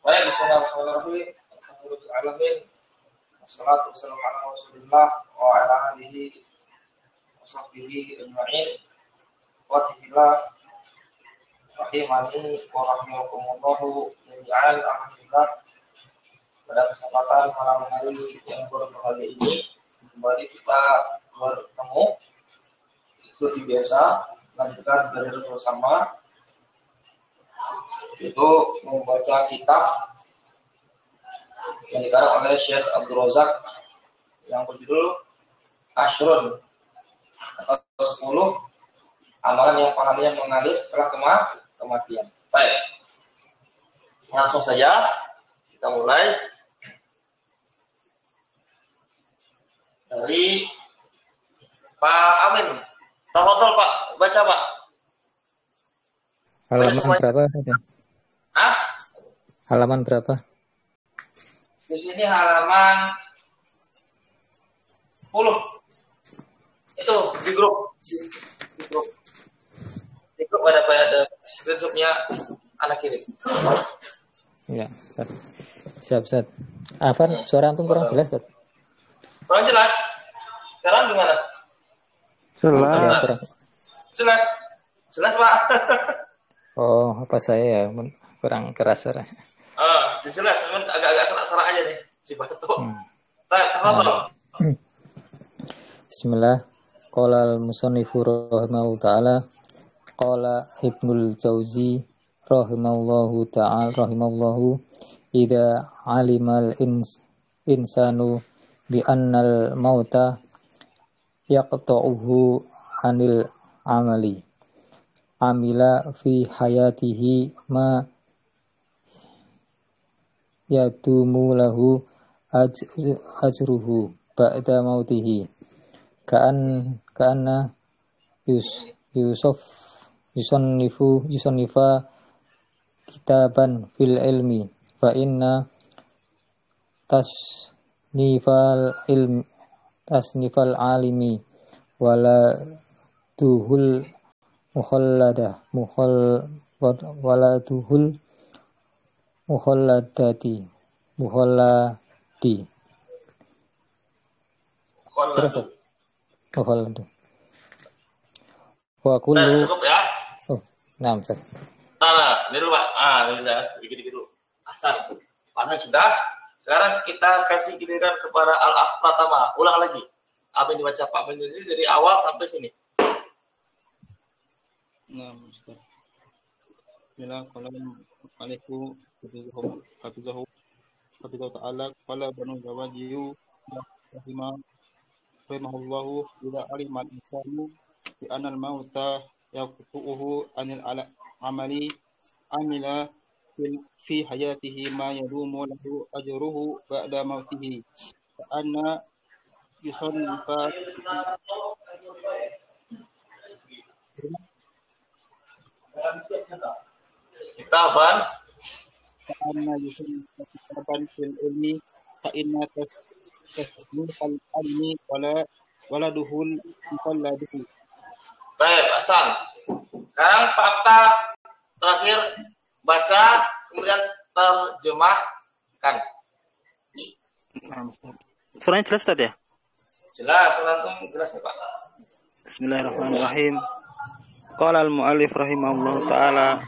Baik, bismillahirrahmanirrahim. Alhamdulillahirabbil wassalatu wassalamu ala Rasulillah wa ala alihi wa sahbihi ajma'in. Wa tillah rahimani wa rahimakumullah jami'an. Alhamdulillah, pada kesempatan malam hari yang berbahagia ini kembali kita bertemu seperti biasa, lanjutkan dari bersama, itu membaca kitab yang dikarang oleh Syekh Abdul Razak yang berjudul Ashrun atau 10 amalan yang pahalanya mengalir setelah kematian. Baik, langsung saja kita mulai dari Pak Amin. Tafadhol Pak, baca Pak. Halaman berapa saja? Halaman berapa? Di sini halaman 10. Itu di grup. Di grup ada screenshotnya anak kirim. Ya, siap. Afan, suara antum kurang jelas, Tad. Kurang jelas? Sekarang gimana? Jelas. Jelas Pak. Oh, apa saya ya kurang keras suara. Jelas, agak-agak serak-serak aja nih si Bato. Bismillah. Qala al-musannifu rahimahullahu ta'ala, qala Ibnul Jauzi rahimahullahu idza alimal insanu bi annal mauta yaqta'uhu anil amali amila fi hayatihi ma yadumu lahu ajruhu ba'da mautihi ka'anna yusannifa kitaban fil ilmi fa inna tasnifal alimi wala duhul mukhalladi terus mukhalladu wa kullu cukup ya. Nah, Ustaz. Ini dulu Pak. Ini udah dikit-dikit dulu. Asal panen sudah. Sekarang kita kasih giliran kepada Al-Akh Pratama. Ulang lagi apa yang dibaca Pak Menir ini dari awal sampai sini. Nah, Ustaz. Bila kalau alaikum hafizahu ta'ala qala banu zawajiyu rahimahullahu ila alimal insanu bi anal mauta yaqtu'uhu anil amali amila fi hayatihi ma yadumu lahu ajruhu ba'da mautihi fa anna yusannifa Kitaban fil ilmi fa inna tasnifal alimi wala duhul mukalladuhu. Baik, asal. Sekarang fakta terakhir baca kemudian terjemahkan. Suaranya jelas Ustaz ya? Jelas, langsung jelas nih Pak. Bismillahirrahmanirrahim. Qala al-mu'allif rahimahullahu ta'ala,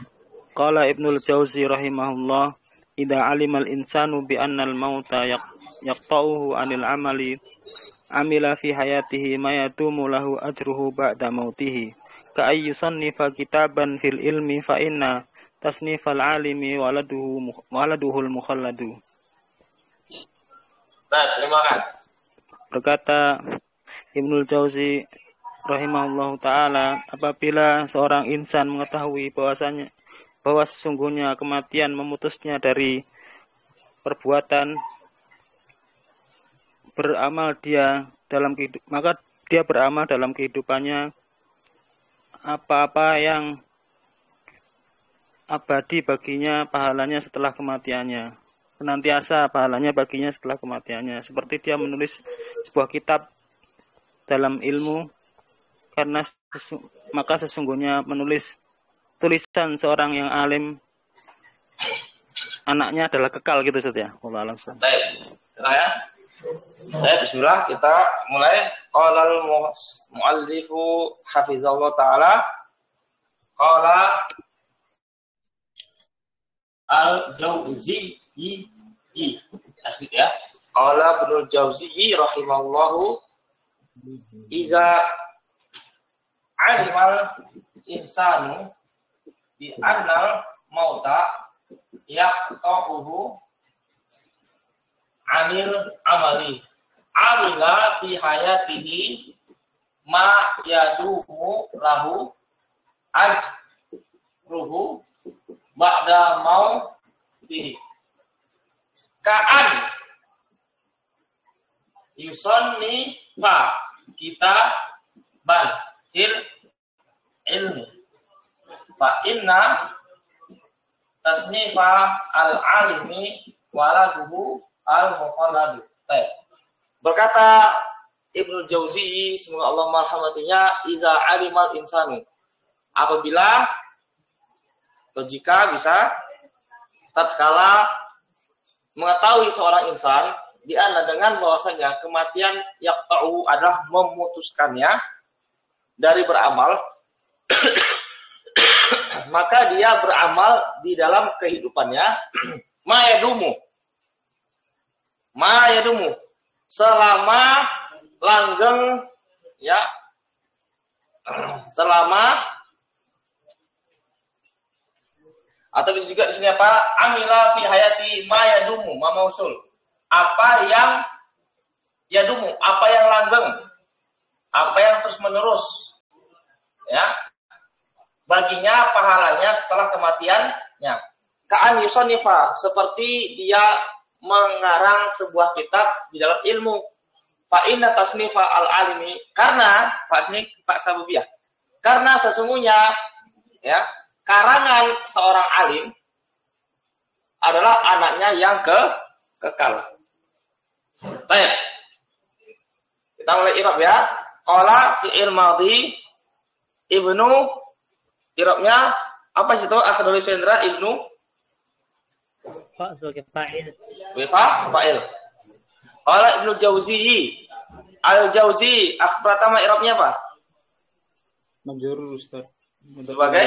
qala Ibnul Jauzi rahimahullah, idza alimal insanu bi annal mauta yaqta'uhu anil amila fi hayatihi ma yadumu lahu ajruhu ba'da mautihi ka ayyusannifa kitaban fil ilmi fa inna tasnifal alimi waladuhul mukhalladu. Nah, terima kasih. Berkata Ibnul Jauzi rahimahullahu ta'ala, apabila seorang insan mengetahui bahwa sesungguhnya kematian memutusnya dari perbuatan, maka dia beramal dalam kehidupannya apa-apa yang abadi baginya pahalanya setelah kematiannya, senantiasa pahalanya baginya setelah kematiannya, seperti dia menulis sebuah kitab dalam ilmu, karena maka sesungguhnya menulis tulisan seorang yang anaknya adalah kekal gitu Ustaz ya. Wallahu a'lam. Baik. Tenang ya. Baik, bismillah, kita mulai. Qala al-muallifu hafizallahu taala qala al-Jauziyi asli ya. Qala Ibnu Jauziyi rahimallahu iza alimal insanu bi annal mauta yaqta'uhu anil amali amila fi hayatihi ma yadumu lahu ajruhu ba'da mautihi ka'an yusanni fa kita ban ilmi fa inna tasnifa al-alimi waladuhu al-mukhalladu. Berkata Ibnu Jauzi, semoga Allah merahmatinya, iza alimal insanu, apabila atau jika bisa tatkala mengetahui seorang insan diana dengan bahwasanya kematian yaqta'u adalah memutuskannya dari beramal maka dia beramal di dalam kehidupannya ma yadumu selama langgeng ya, selama, atau bisa juga di sini apa, amila fi hayati ma yadumu, ma mausul, apa yang yadumu, apa yang langgeng, apa yang terus menerus ya, baginya pahalanya setelah kematiannya. Ka'an yusanifa, seperti dia mengarang sebuah kitab di dalam ilmu. Fa inna tasnifa al-alimi, karena fa sababiyah, karena sesungguhnya ya karangan seorang alim adalah anaknya yang kekal. Baik. Kita mulai i'rab ya. Qala fi'il madhi ibnu, i'rabnya apa sih itu? Akhdul Sendra ibnu Fa sebagai fa'il. Fa'il. Qala Ibnu Jauzi, al-Jauzi, pertama i'rabnya apa? Majrur Ustaz. Sebagai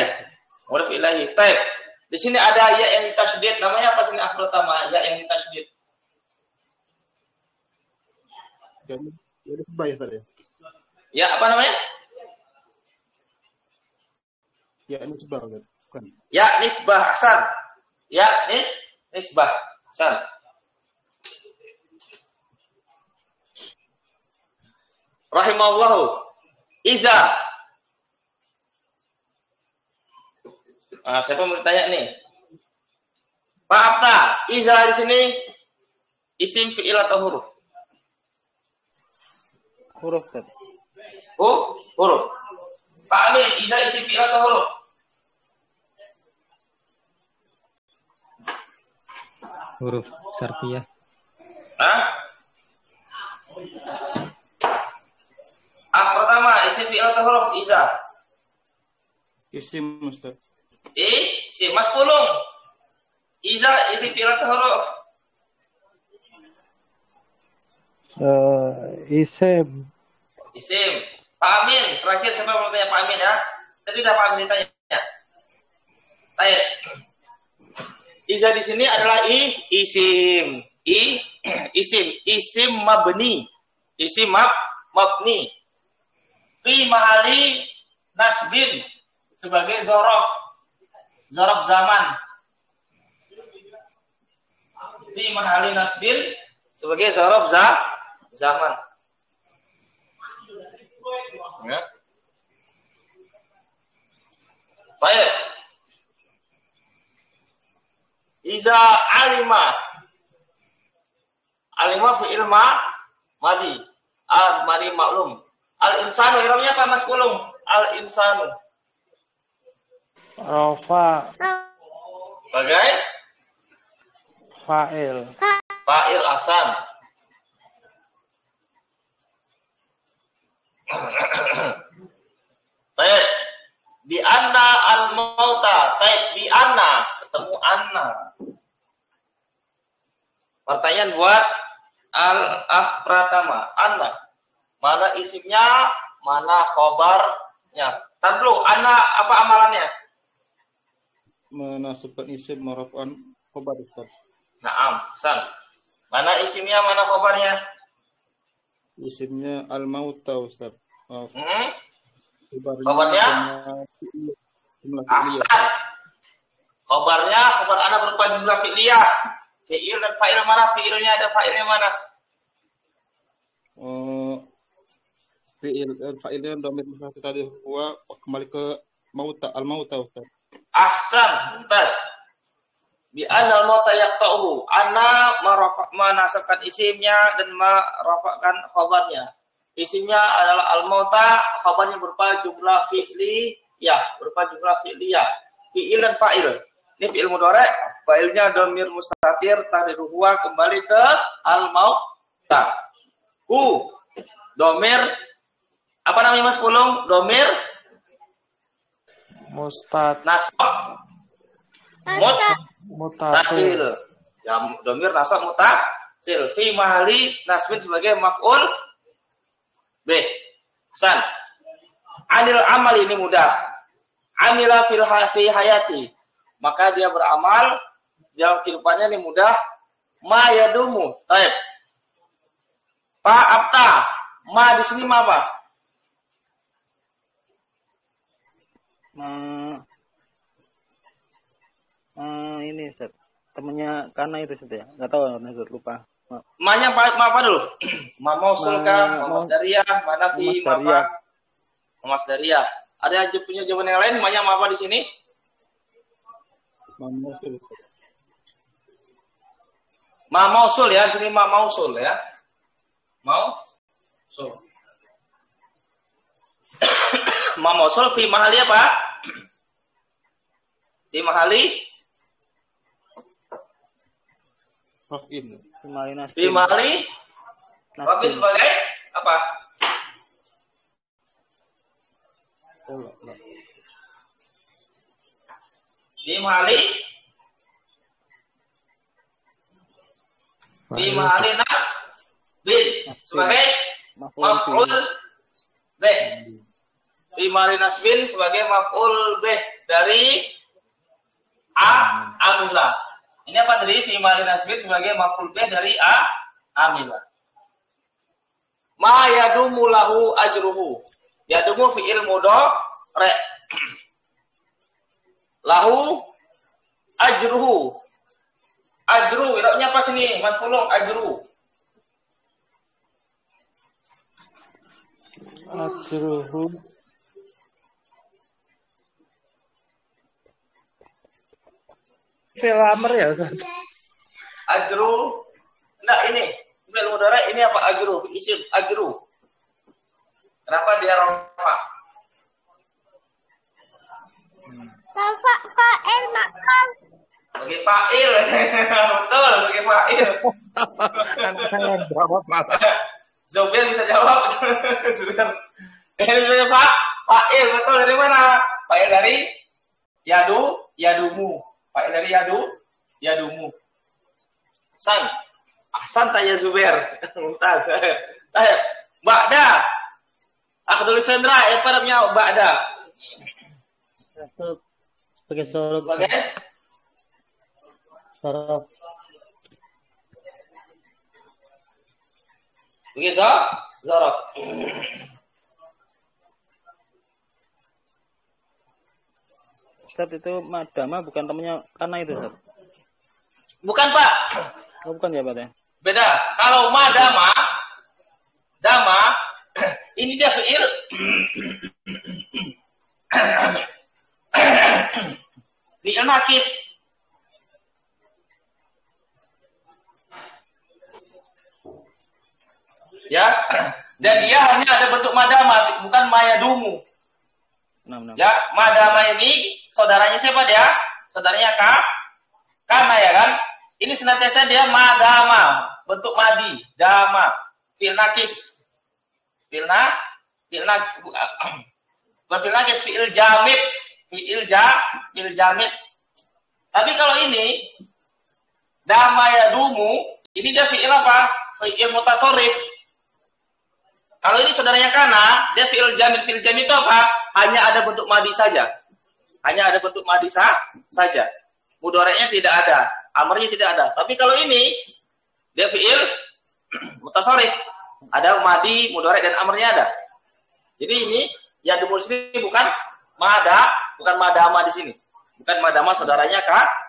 mudhaf ilahi. Baik. Di sini ada ya yang ditasydid, namanya apa sini pertama? Ya yang ditasydid. Ya disbah tadi. Ya apa namanya? Ya nisbah bukan. Ya nisbah, ahsan. Ya nisbah, ahsan. Rahimallahu iza. Siapa mau tanya nih? Pak Abta, iza di sini isim fi'il atau huruf? Huruf Ustaz. Huruf. Pak Amin, iza isim fi'il atau huruf? Huruf syartiyah. Pertama isim fi'il atau huruf iza? Isim Ustaz. Isim Mas Pulung. Iza isim fi'il atau huruf? Isim. Isim. Pak Amin, terakhir siapa mau tanya Pak Amin ya? Tadi udah Pak Amin ditanya. Baik. Iza di sini adalah isim. Isim mabni. Isim mabni. Fi mahali nasbin, sebagai zorof zaman. Fi mahali nasbin, sebagai zorof zaman. Ya. Baik. Iza alima fi ilma madi madi maklum. Al insanu iramnya apa Mas Pulung? Al insanu Rafa. Sebagai Fa'il. fa'il, ahsan. Baik. Bi anna al mauta. Baik, bi anna ketemu anna. Pertanyaan buat al-akh Pratama. Anna. Mana isimnya, mana khobarnya. Tar dulu, Anna apa amalannya? Menasabkan isim marfu'an khabar Ustaz. Naam, San. Mana isimnya, mana khobarnya? Isimnya al-mauta Ustaz. Khobarnya? Ahsan. Khobarnya, khobar Ana berupa jumlah fi'liyah. Fi'il dan fa'il mana? Fi'ilnya ada fa'ilnya mana? Fa'ilnya dhamir tadi huwa kembali ke mauta al-mauta Ustaz. Ahsan, tas. Bi anal mauta yaqta'uhu. Ana menasabkan isimnya dan merafa'kan khabarnya. Isimnya adalah al-mauta, khabarnya berupa jumlah fi'liyah, berupa jumlah fi'liyah. Fi'il dan fa'il. Ini fi'il mudhari', fa'ilnya dhamir mustatir taqdiru huwa kembali ke al-mauta. Dhamir apa namanya Mas Pulung? Dhamir nasab mutasil. Ya, dhamir nasab mutasil fi mahali nasbin sebagai maf'ul bih. Hasan. Anil amal ini mudah. Amila fi hayati. Maka dia beramal dalam kehidupannya ini mudah. Ma yadumu. Baik. Pa apta. Ma di sini ma apa? Ini Ustaz. Temennya Kana itu Ustaz ya. Enggak tahu Ustaz, lupa. Ma-nya apa dulu? Ma mausul kah? Ma masdariyah, ma nafi, ma apa? Ma masdariyah. Ada yang punya jawaban yang lain? Ma-nya ma apa di sini? Ma mausul ya, sini ma mausul ya. Mausul. Ma mausul fi mahali apa? Fi mahali Raf'in. Fi mahali Raf'in sebagai apa? Fi mahali nasbin sebagai maf'ul bih. Fi mahali nasbin sebagai maf'ul bih dari amila. Ini apa tadi? Fi mahali nasbin sebagai maf'ul bih dari amila. Ma yadumu lahu ajruhu. Yadumu fi'il mudhari'. Lahu ajruhu. Ajru, irabnya apa sini? Mas Pulung, ajru. Ajruhu. Fi'il ya Ustaz. Ajru. Enggak ini. Fi'il mudhari' ini apa ajru? Isim ajru. Kenapa dia rafa? Rafa fa'il maqam. Bagi fa'il. Betul, bagi fa'il. Kan saya jawab malah. Zubair bisa jawab. Zubair. Ini fa'il betul dari mana? Fa'il dari yadumu. Fa'il dari yadumu. Ahsan tanya Zubair. Mumtaz. Ba'da. Akhdul Sandra, apa namanya ba'da? Sebagai sorof. Sorof. Begitu? Zaraf. Ustaz itu madama bukan temannya Kana itu Ustaz. Bukan Pak. Oh, bukan ya Pak ya? Beda. Kalau madama, ini dia fi'il fi'il nakis. Ya. Dan dia hanya ada bentuk madama, bukan mayadumu. Ya, madama ini saudaranya siapa dia? Saudaranya Kana ya kan? Ini senantiasa dia madama, bentuk madi, dama, fi'il nakis. Fi'il nakis, fi'il jamid, fi'il jamid. Tapi kalau ini dama yadumu Ini dia fi'il apa? Fi'il mutasarrif. Kalau ini saudaranya kana, dia fi'il jamil. Fi'il jamil itu apa? Hanya ada bentuk madi saja. Hanya ada bentuk madi saja. Mudhari'nya tidak ada, amrnya tidak ada. Tapi kalau ini dia fi'il mutasarrif. Ada madi, mudhari' dan amrnya ada. Jadi ini yang dimulai sini bukan madama di sini. Bukan madama saudaranya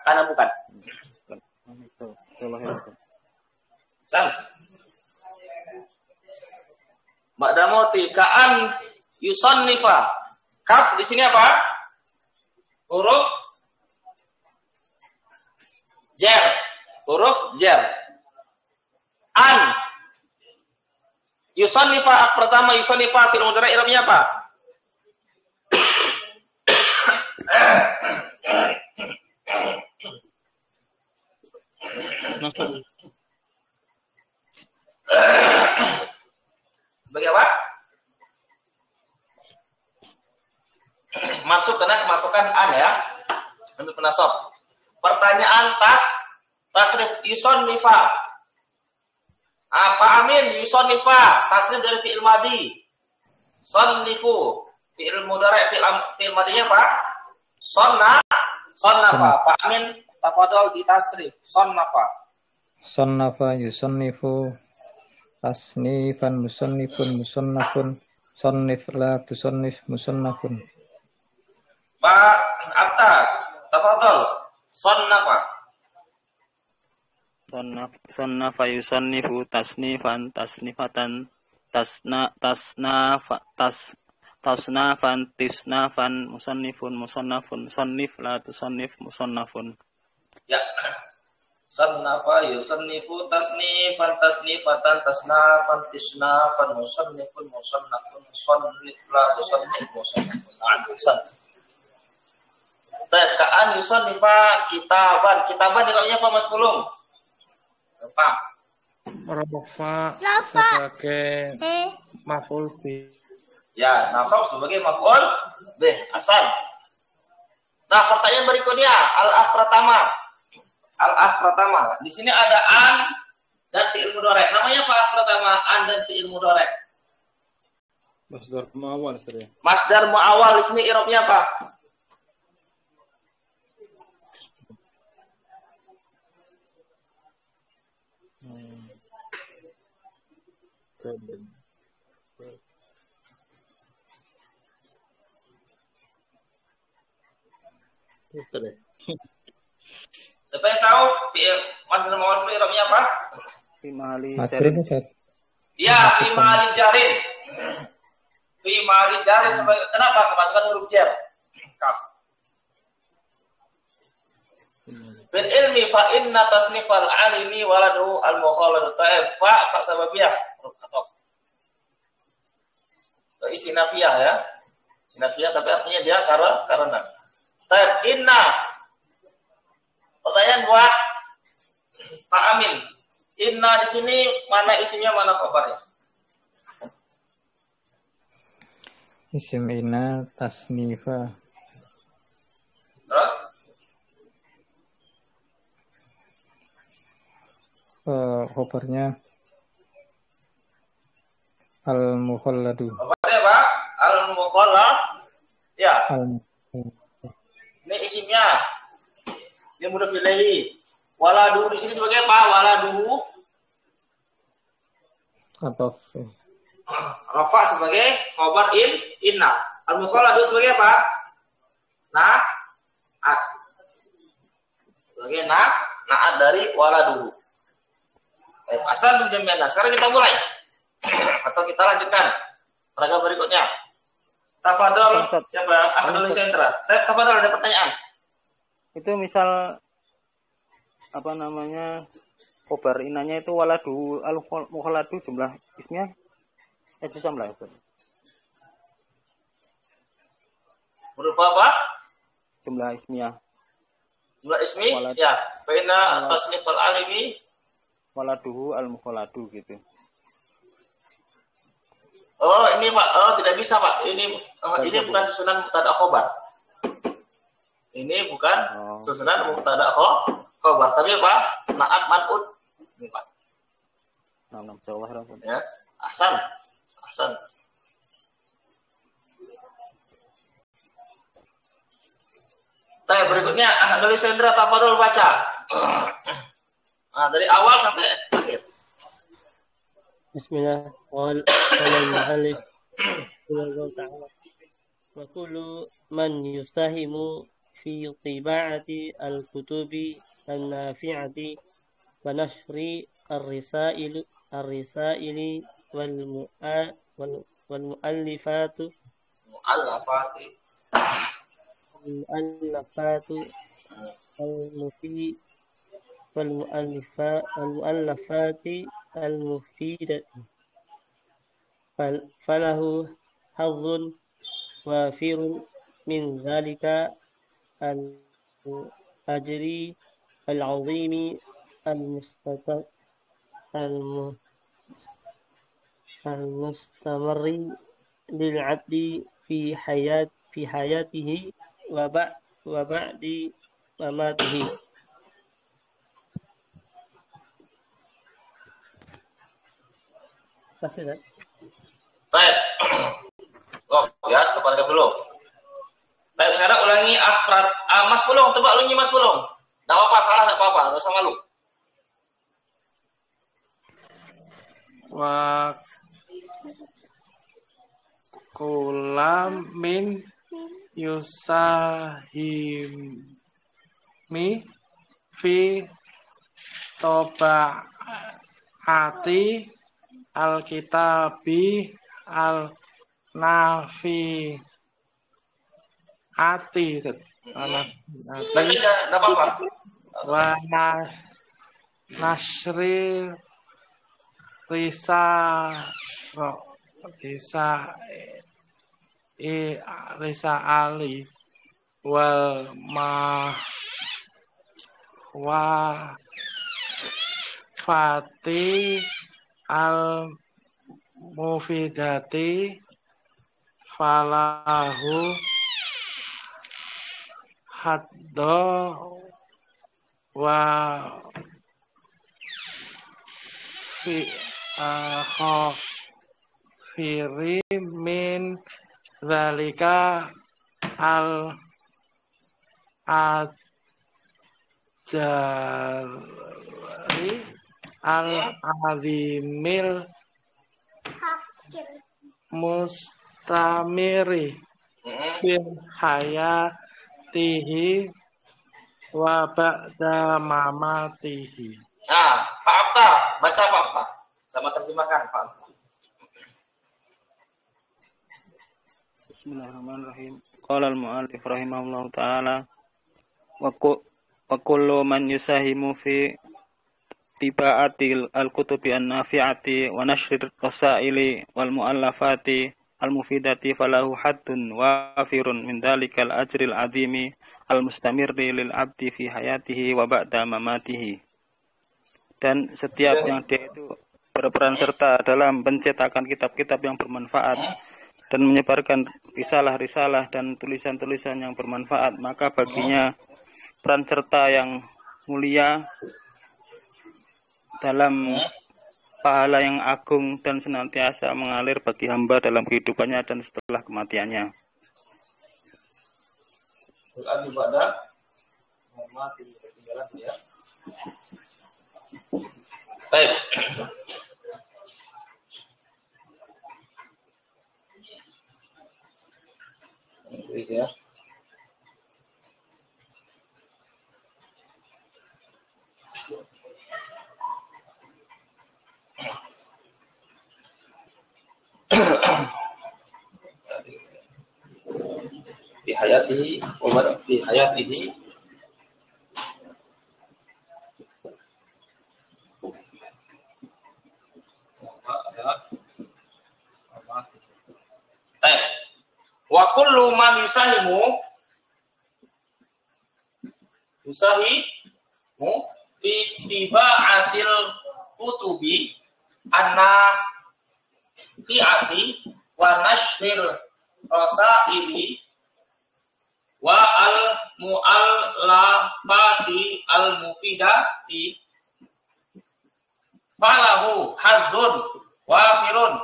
kana bukan. Sam. Madamoti ka'an yusannifa. Kaf di sini apa? Huruf jar. Huruf jar. An yusannifa pertama yusannifa fil mudhari' i'rabnya apa? Sebagai apa? Mansub karena kemasukan an ya. Untuk penasab. Pertanyaan tasrif yusannifa. Apa amin yusannifa tasrif dari fi'il madi. Sannifu fi'il mudhari' fi'il madinya apa? Sannafa. Pak amin tafadhol di tasrif. Sannafa yusannifu tasnifan musannifun musannafun sannif la tusannif musannafun. Pak Atta tafadhol sannafa. Sannafa yusannifu tasnifan tasnifatan tasnafan tisnafan musannifun musannafun sannif la tusannif musannafun. Ya. Sannafa yusannifu tasnifan tasnifatan tasnafan tisnafan musannifun musannafun sannif la tusannif musannafun. Ahsan. Ka'an yusannifa kitaban namanya apa Mas Pulung? Apa? Rafa Rafa. sebagai maf'ul fi. Ya, nasab sebagai maf'ul bih. Ahsan. Nah, pertanyaan berikutnya al-af pertama. Di sini ada an dan fi'il mudhari'. Namanya apa af pertama? An dan fi'il mudhari'. Masdar muawwal saudara. Masdar muawwal di sini i'rabnya apa? Siapa yang tahu masdar muawwal itu i'rabnya apa? Fi mahali Masdar jarin. Ya, fi mahali jarin. Fi mahali jarin sebagai kenapa? Kemasukan huruf jar. Kaf. Bil ilmi fa inna tasnifal alimi waladu al mukhaladu ta'ib fa sababiyah atau istinafiyah ya. Istinafiyah tapi artinya dia karena. Ta'ib inna. Pertanyaan buat Pak Amin. Inna di sini mana isinya mana khabarnya? Isim inna tasnifa. Terus? Khabarnya al-mukhalladu. Khabarnya Pak? Al-mukhallad. Ya. Ini isimnya. Ini mudhaf ilaihi. Waladu di sini sebagai apa? Waladu. Atau Rafa sebagai khabar inna. Al-mukhalladu sebagai apa? Na'at. Sebagai na'at dari waladu. Baik, asal menjamiana. Sekarang kita mulai. Atau kita lanjutkan paragraf berikutnya. Tafadhol, siapa? Ahli sentra. Tafadhol, ada pertanyaan. Itu misal apa namanya khobar inanya itu waladu al-mukhaladu jumlah ismnya jumlah itu. Berupa apa? Jumlah ismiyah. Jumlah ismi? Walad. Ya. Baina tasnif al-alimi Waladuhu al-mukhaladu gitu. Oh, ini Pak. Oh, tidak bisa, Pak. Ini bukan susunan mubtada khobar. Ini bukan susunan mubtada khobar, tapi Pak, na'at man'ut. Ini Pak. Nah, jazakallahu khairan. Ya, ahsan. Berikutnya dari Sendra Tafadhol baca. Nah, dari awal sampai akhir. Bismillah. Qala al-mu'allif rahimahullah ta'ala. Wa kullu man yustahimu fi tiba'ati al-kutubi an-nafi'ati wa nashri ar-risaili wal mu'allafati والمؤلفات المفيدة فله حظ وافر من ذلك الأجر العظيم المستمر للعبد في حياته وبعد مماته. Masih kan? Baik. Ya, kepada dulu. Baik, sekarang ulangi afrad. Mas Pulung, coba ulangi Mas Pulung. Enggak apa-apa, salah enggak apa-apa, enggak usah malu. Wa kulamin yusahimi fi tobaati al-kitabi al-nafi ati wa nasri risa ali wal fati al mufidati falahu haddo wa khafiri min zalika al ajari al azimil mustamiri fil hayatihi wa ba'da mamatihi. Nah, Pak Abta, baca Pak Abta. Sama terjemahkan Pak Abta. Bismillahirrahmanirrahim. Qala al-mu'allif rahimahullahu ta'ala wa kullu man yusahimu fi tiba'atil al-kutubi an-nafi'ati wa nashrir rasaili wal mu'allafati al-mufidati falahu haddun wafirun min dhalikal ajril azimi al-mustamirri lil abdi fi hayatihi wa ba'da mamatihi. Dan setiap yang dia itu berperan serta dalam pencetakan kitab-kitab yang bermanfaat dan menyebarkan risalah-risalah dan tulisan-tulisan yang bermanfaat, maka baginya peran serta yang mulia dalam pahala yang agung dan senantiasa mengalir bagi hamba dalam kehidupannya dan setelah kematiannya. Baik. Ya. Di hayatihi wa kullu man yusahimu fi tiba'atil kutubi an-nafi'ati wa nashril rasaili wa al-mu'allafati al-mufidati falahu hazun wafirun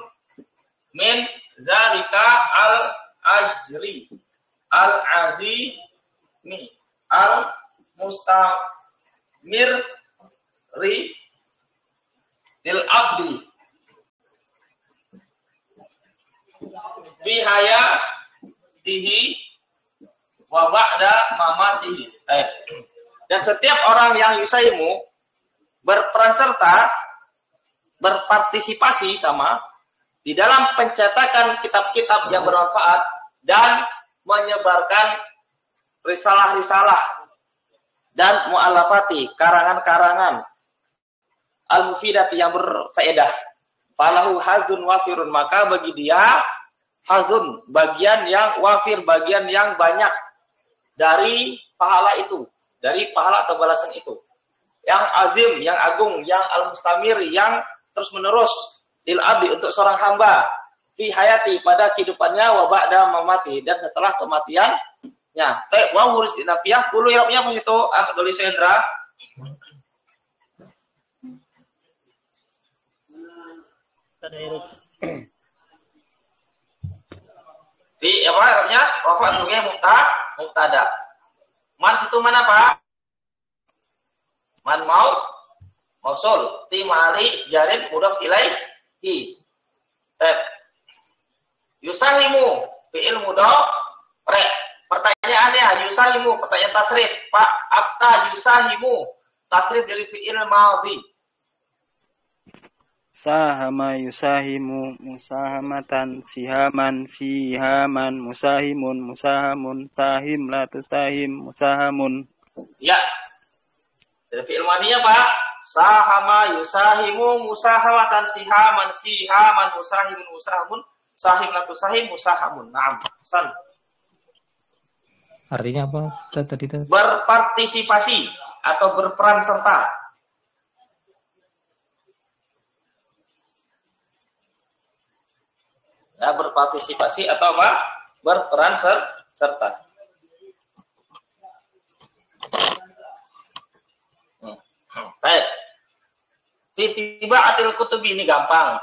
min zalika al ajri al azimi al mustamir lil abdi fi hayatihi wa ba'da mamatihi. Dan setiap orang yang yusaimu berperan serta, berpartisipasi sama di dalam pencetakan kitab-kitab yang bermanfaat dan menyebarkan risalah-risalah dan mu'allafati, karangan-karangan al-mufidati yang berfaedah. Falahu hazun wafirun, maka bagi dia hazun, bagian yang wafir, bagian yang banyak dari pahala itu, dari pahala atau balasan itu. Yang azim, yang agung, yang al-mustamir, yang terus-menerus lil abdi untuk seorang hamba fi hayati, pada kehidupannya, wa ba'da mamati, dan setelah kematiannya. Wa huris dinafiyah, kulu irabnya apa situ? Doli Sendra. Di apa irabnya? Wafa sebagai mubtada. Man situ mana Pak? Man mausul ti mali jarin mudhaf ilaihi. Yusahimu fi'il mudhaf re. Pertanyaannya yusahimu, pertanyaan tasrif. Pak, akta yusahimu tasrif dari fi'il madhi. Sahama yusahimu musahamatan, sihaman sihaman, musahimun musahamun, sahim la tusahim musahamun. Ya. Dari fi'il madhinya Pak, sahama yusahimu musahamatan, sihaman sihaman, musahimun musahamun, sahim la tusahim musahamun. Naam. San. Artinya apa tadi? Berpartisipasi atau berperan serta. Ya, berpartisipasi atau apa? Berperan serta. Baik. Fi tibaatil kutubi, ini gampang.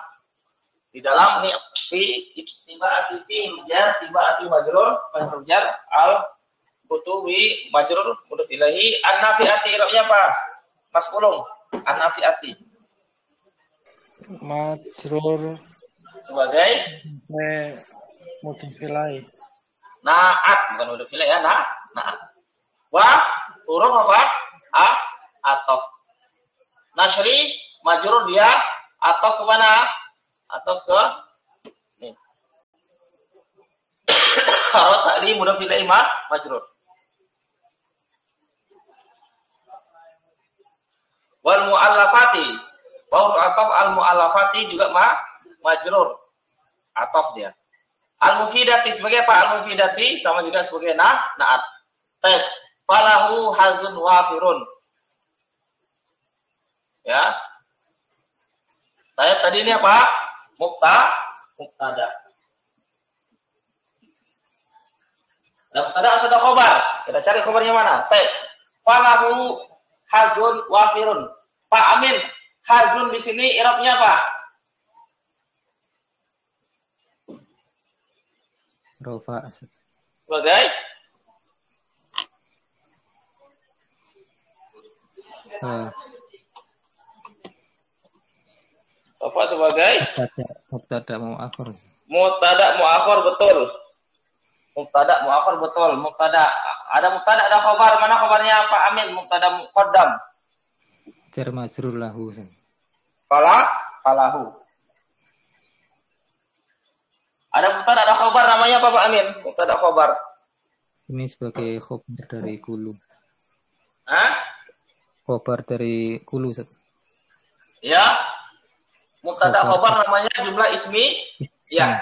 Di dalam ini fi tibaati tibaati majrur jar al kutubi majrur mudhaf ilahi, an-nafiati irabnya apa? Mas Pulung, an-nafiati. Majrur sebagai mudhaf ilahi. Naat, bukan mudhaf ilahi ya, naat. Wa huruf apa? Atof. Nasri majrur dia atau ke mana? Atau ke nih. Harus di mudhaf ilahi majrur. Wal mu'allafati, wa ataf al mu'allafati juga majrur, ataf dia. Al mufidati sebagai apa? Al mufidati sama juga sebagai naat. Falahu hazun wafirun. Ya. Tadi ini apa? Mubtada. Dan mubtada harus ada khobar. Kita cari khobarnya mana? Falahu hazun wafirun. Pak Amin, hazun di sini i'rabnya apa? Rofa. Sebagai Bapak sebagai mubtada muakhir. Mubtada muakhir, betul. Mubtada muakhir, betul. Mubtada ada mubtada, ada khobar. Mana khobarnya Pak Amin? Mubtada muqaddam. Jar majrur lahu. Falahu. Ada mubtada, ada khobar, namanya apa Pak Amin? Mubtada khobar. Ini sebagai khobar dari kulu. Hah? Khobar dari kulu, Ustaz. Ya. Mubtada khobar namanya jumlah ismi. Ya.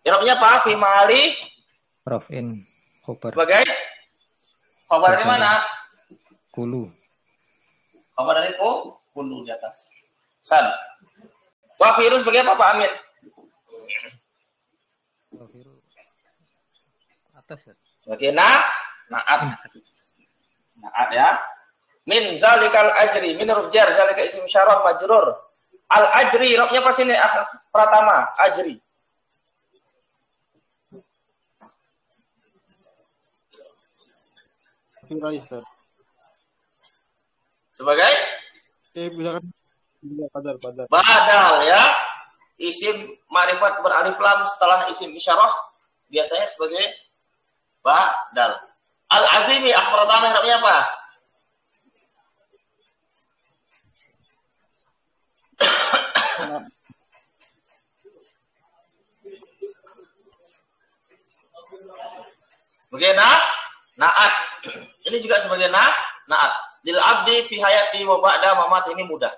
I'rabnya apa? Fi mali raf'in khobar. Sebagai khobar dari mana? Kulu. Khobar dari kulu di atas. San. Wafiru sebagai apa Pak Amin? Wafiru atas. Sebagai naat. Naat ya. Min zalikal ajri, min rubjar, zalika isim syarah majrur. Al-ajri, robnya pas ini pratama, ajri. Fi'il Ustaz. Sebagai Misalkan badal. badal ya. Isim ma'rifat beralif lam setelah isim isyarah biasanya sebagai badal. Al-azimi pratama robnya apa? Sebagai naat. Ini juga sebagai naat. Lil abdi fi hayati wa ba'da mamat, ini mudah.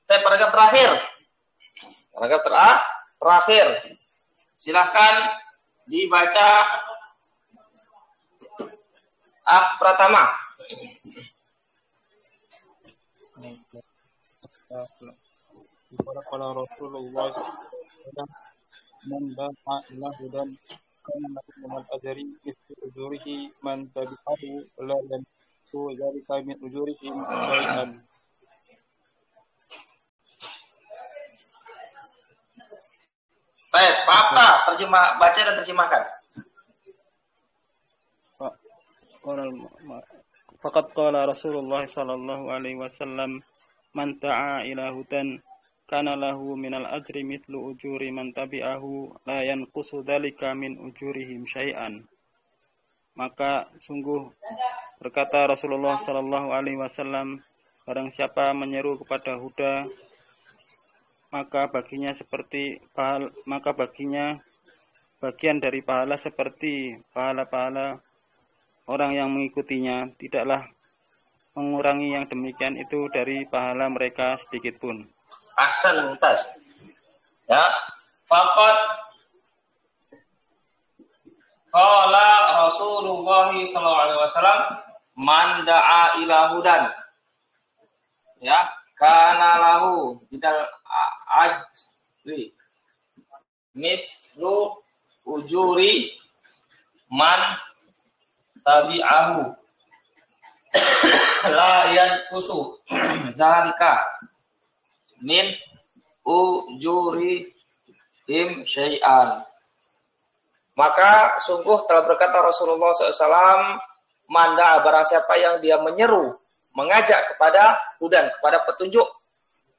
Tapi paragraf terakhir. Paragraf terakhir. Silahkan dibaca pratama. Qala Rasulullah man ba'a ila hudan kana lahu min al-ajri mithlu ujurihi man tabi'ahu la yanqusu dzalika min ujurihim syai'an. Baik, Pak Abta, baca dan terjemahkan. Faqad qala Rasulullah sallallahu alaihi wasallam man ta'a ila hudan kana lahu minal ajri mithlu ujuri man tabi'ahu la yanqusu dzalika min ujurihim syai'an. Maka sungguh berkata Rasulullah sallallahu alaihi wasallam, barang siapa menyeru kepada huda, maka baginya bagian dari pahala seperti pahala-pahala orang yang mengikutinya, tidaklah mengurangi yang demikian itu dari pahala mereka sedikit pun. Ahsan, mumtaz. Ya, faqad qala Rasulullah sallallahu alaihi wasallam man da'a ila hudan. Ya, kana lahu bidal ajri mislu ujuri man tabi'ahu la yanqusu zalika min ujurihim syai'an. Maka sungguh telah berkata Rasulullah SAW, manda barang siapa yang dia menyeru, mengajak kepada hudan, kepada petunjuk,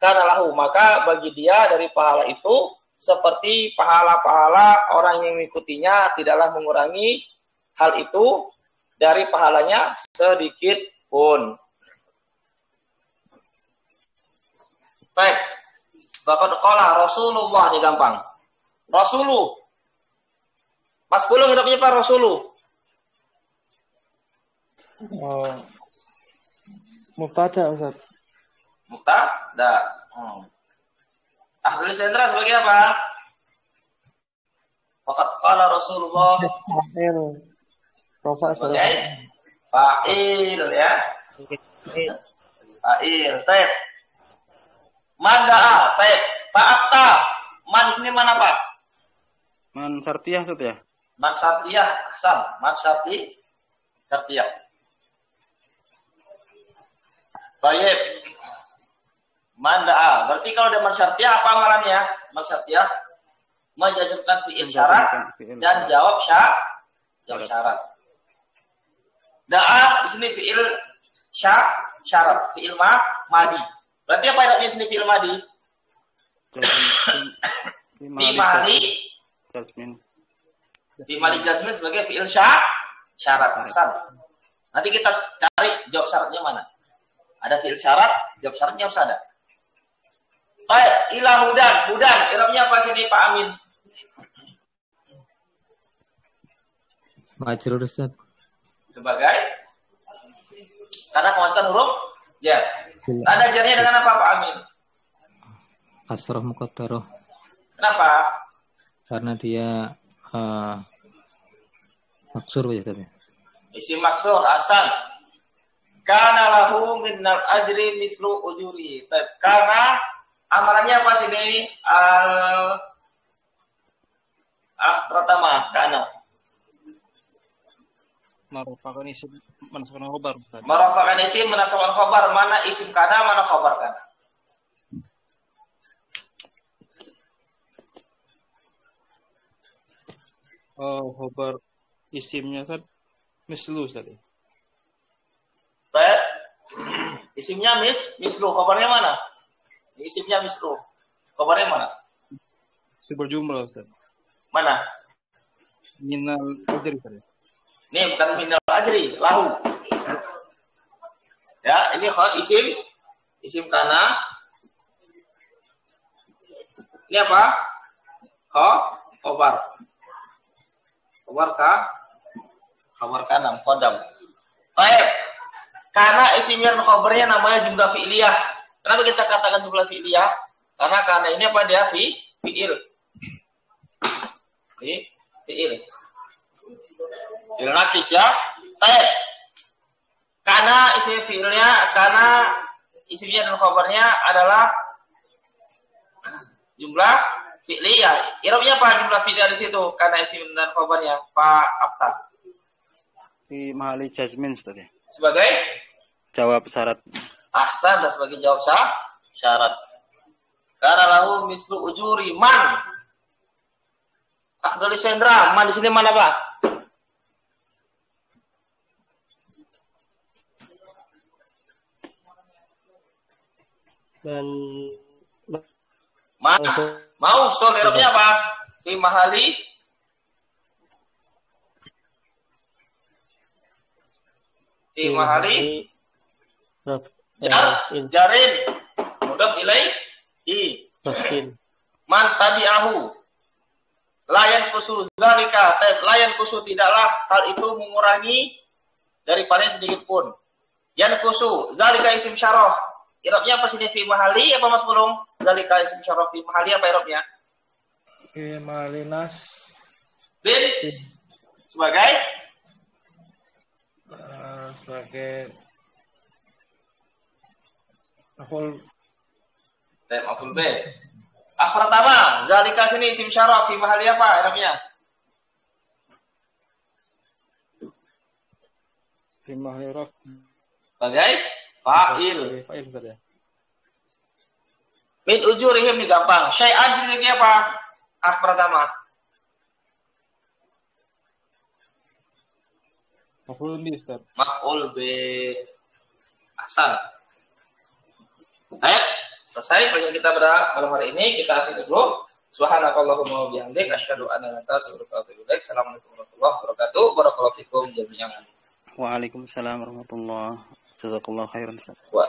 karena lahu, maka bagi dia dari pahala itu seperti pahala-pahala orang yang mengikutinya, tidaklah mengurangi hal itu dari pahalanya sedikit pun. Baik, Bapak Qala Rasulullah, ini gampang. Rasulu. Mas Bulung hidupnya Pak Rasulu. Oh, mubtada Ustaz. Mubtada. Ahli sendra sebagai apa? Bapak Qala Rasulullah. Fa'il. Rofa Sebagai fa'il ya. Fa'il. Taib. Manda'a, taib. Fa'abta. Man di sini mana Pak? Man syartiyah sudah ya? Man syartiyah, Hasan. Man syartiyah. Baik. Manda'a. Berarti kalau ada man syartiyah apa amalannya? Man syartiyah menjazmkan fi'il syarat dan jawab syarat. Da'a di sini fi'il syarat, fi'il madi. Berarti apa yang di sini fi'il madi? Timali jasmin sebagai fi'il syarat. Nanti kita cari jawab syaratnya mana. Ada fi'il syarat, jawab syaratnya harus ada. Baik, ila hudan. I'rabnya apa sini Pak Amin? Majrur Ustaz. Sebagai karena kemasukan huruf jar. Ada jarnya dengan apa Pak Amin? Kasrah muqaddarah. Kenapa? Karena dia maksur ya Ustaz. Isim maksur, asal. Kana lahu minnal ajri mislu ujuri. Karena amalannya apa sini? Pertama, kana. Merupakan isim menasabkan khobar. Merupakan isim menasabkan khobar. Mana isim kana, mana khobar kana? khobar isimnya kan mislu tadi. Baik. Isimnya mislu. Kabarnya mana? Isimnya mislu. Kabarnya mana? Berjumlah Ustaz. Mana? Minal ajri tadi. Ini bukan minal ajri, lahu. Ya, ini isim kana. Ini apa? Khobar. Khobar kana, qadam. Baik. Karena isim yang khobarnya namanya jumlah fi'liyah. Kenapa kita katakan jumlah fi'liyah? Karena ini apa dia fi'il. Fi'il nakis ya. Baik. Karena isimnya dan khabarnya adalah jumlah fi'liyah. I'rabnya apa jumlah fi'liyah di situ? Karena isim dan khabarnya Pak Abta. Fi mahali jazmin tadi. Sebagai jawab syarat. Ahsan, dan sebagai jawab syarat. Karena lahu mislu ujuri man. Akhdali Sendra, man di sini mana Pak? Dan mana? Mau solernya apa? Di mahali jarin mudaf ilaihi man tabi'ahu layan kusu zalika layan kusu tidaklah hal itu mengurangi daripada sedikit pun. Yan kusu zalika isim syarah. I'rabnya apa sini fi mahali apa Mas Pulung? Zalika isim syarah fi mahali apa i'rabnya? Fi malinas Bin sebagai maf'ul B. Pertama, zalika sini isim syaraf fi mahali apa i'rabnya? Fi mahali raf. Sebagai fa'il. Fa'il tadi. Min ujurihim ini gampang. Syai'an sini apa? Pertama. Maf'ul bi Ustaz. Maf'ul B. Asal. Baik, selesai pelajaran kita pada malam hari ini. Kita akhiri dulu. Subhanakallahumma wa bihamdika asyhadu an la ilaha illa anta astaghfiruka wa atubu ilaik. Assalamualaikum warahmatullahi wabarakatuh. Barakallahu fikum jami'an. Waalaikumsalam warahmatullahi wabarakatuh. Jazakallahu khairan. Wa